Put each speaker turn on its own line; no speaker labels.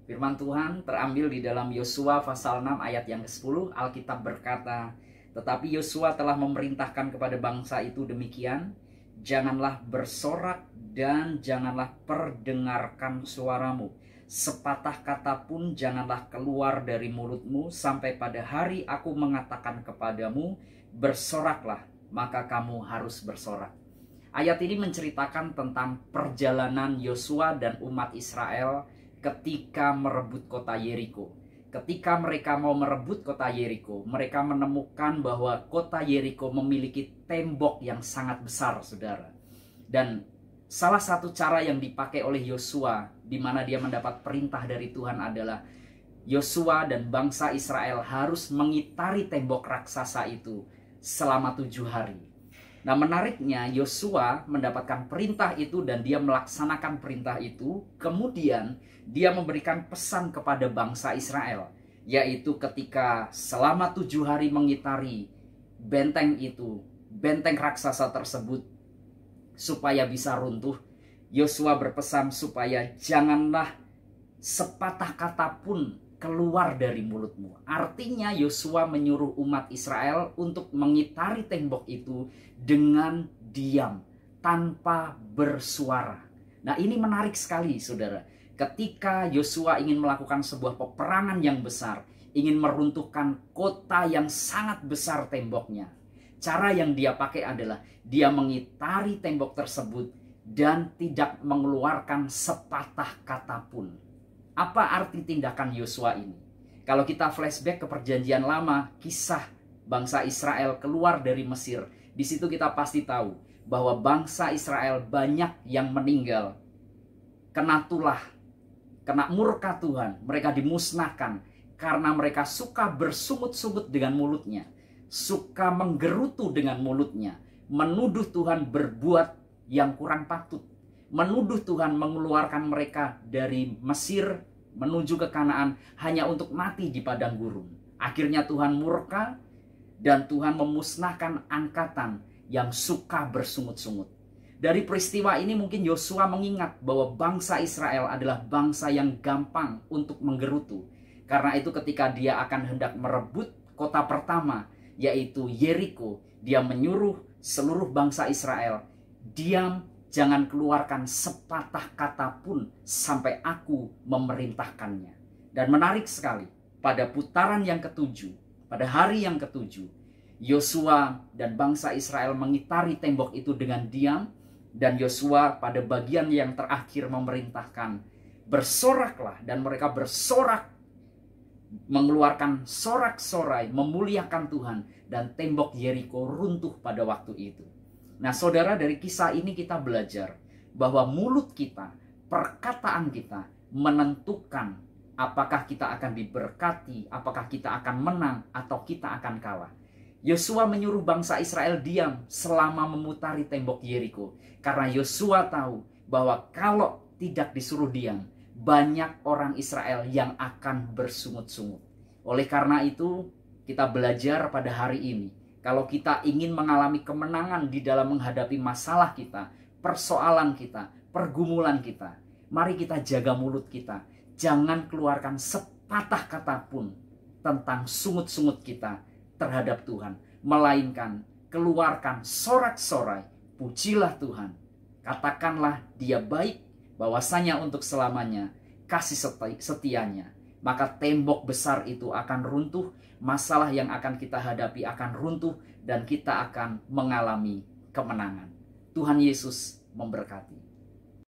Firman Tuhan terambil di dalam Yosua pasal 6 ayat yang ke-10. Alkitab berkata, "Tetapi Yosua telah memerintahkan kepada bangsa itu demikian, janganlah bersorak dan janganlah perdengarkan suaramu. Sepatah kata pun janganlah keluar dari mulutmu sampai pada hari aku mengatakan kepadamu, bersoraklah, maka kamu harus bersorak." Ayat ini menceritakan tentang perjalanan Yosua dan umat Israel ketika merebut kota Yeriko. Ketika mereka mau merebut kota Yeriko, mereka menemukan bahwa kota Yeriko memiliki tembok yang sangat besar, saudara. Dan salah satu cara yang dipakai oleh Yosua, di mana dia mendapat perintah dari Tuhan adalah Yosua dan bangsa Israel harus mengitari tembok raksasa itu selama 7 hari. Nah, menariknya Yosua mendapatkan perintah itu dan dia melaksanakan perintah itu. Kemudian dia memberikan pesan kepada bangsa Israel, yaitu ketika selama 7 hari mengitari benteng itu, benteng raksasa tersebut, supaya bisa runtuh, Yosua berpesan supaya janganlah sepatah kata pun keluar dari mulutmu. Artinya Yosua menyuruh umat Israel untuk mengitari tembok itu dengan diam, tanpa bersuara. Nah, ini menarik sekali, saudara. Ketika Yosua ingin melakukan sebuah peperangan yang besar, ingin meruntuhkan kota yang sangat besar temboknya, cara yang dia pakai adalah dia mengitari tembok tersebut dan tidak mengeluarkan sepatah kata pun. Apa arti tindakan Yosua ini? Kalau kita flashback ke perjanjian lama, kisah bangsa Israel keluar dari Mesir, di situ kita pasti tahu bahwa bangsa Israel banyak yang meninggal, kena tulah, kena murka Tuhan. Mereka dimusnahkan karena mereka suka bersungut-sungut dengan mulutnya, suka menggerutu dengan mulutnya, menuduh Tuhan berbuat yang kurang patut, menuduh Tuhan mengeluarkan mereka dari Mesir menuju ke Kanaan hanya untuk mati di padang gurun. Akhirnya Tuhan murka dan Tuhan memusnahkan angkatan yang suka bersungut-sungut. Dari peristiwa ini mungkin Yosua mengingat bahwa bangsa Israel adalah bangsa yang gampang untuk menggerutu. Karena itu ketika dia akan hendak merebut kota pertama, yaitu Yeriko, dia menyuruh seluruh bangsa Israel, diam, jangan keluarkan sepatah kata pun sampai aku memerintahkannya. Dan menarik sekali, pada putaran yang ketujuh, pada hari yang ketujuh, Yosua dan bangsa Israel mengitari tembok itu dengan diam. Dan Yosua pada bagian yang terakhir memerintahkan, bersoraklah, dan mereka bersorak, mengeluarkan sorak-sorai, memuliakan Tuhan, dan tembok Yeriko runtuh pada waktu itu. Nah, saudara, dari kisah ini kita belajar bahwa mulut kita, perkataan kita menentukan apakah kita akan diberkati, apakah kita akan menang, atau kita akan kalah. Yosua menyuruh bangsa Israel diam selama memutari tembok Yeriko, karena Yosua tahu bahwa kalau tidak disuruh diam, banyak orang Israel yang akan bersungut-sungut. Oleh karena itu, kita belajar pada hari ini, kalau kita ingin mengalami kemenangan di dalam menghadapi masalah kita, persoalan kita, pergumulan kita, mari kita jaga mulut kita. Jangan keluarkan sepatah kata pun tentang sungut-sungut kita terhadap Tuhan, melainkan keluarkan sorak-sorai, pujilah Tuhan, katakanlah dia baik, bahwasanya untuk selamanya kasih setianya. Maka tembok besar itu akan runtuh, masalah yang akan kita hadapi akan runtuh, dan kita akan mengalami kemenangan. Tuhan Yesus memberkati.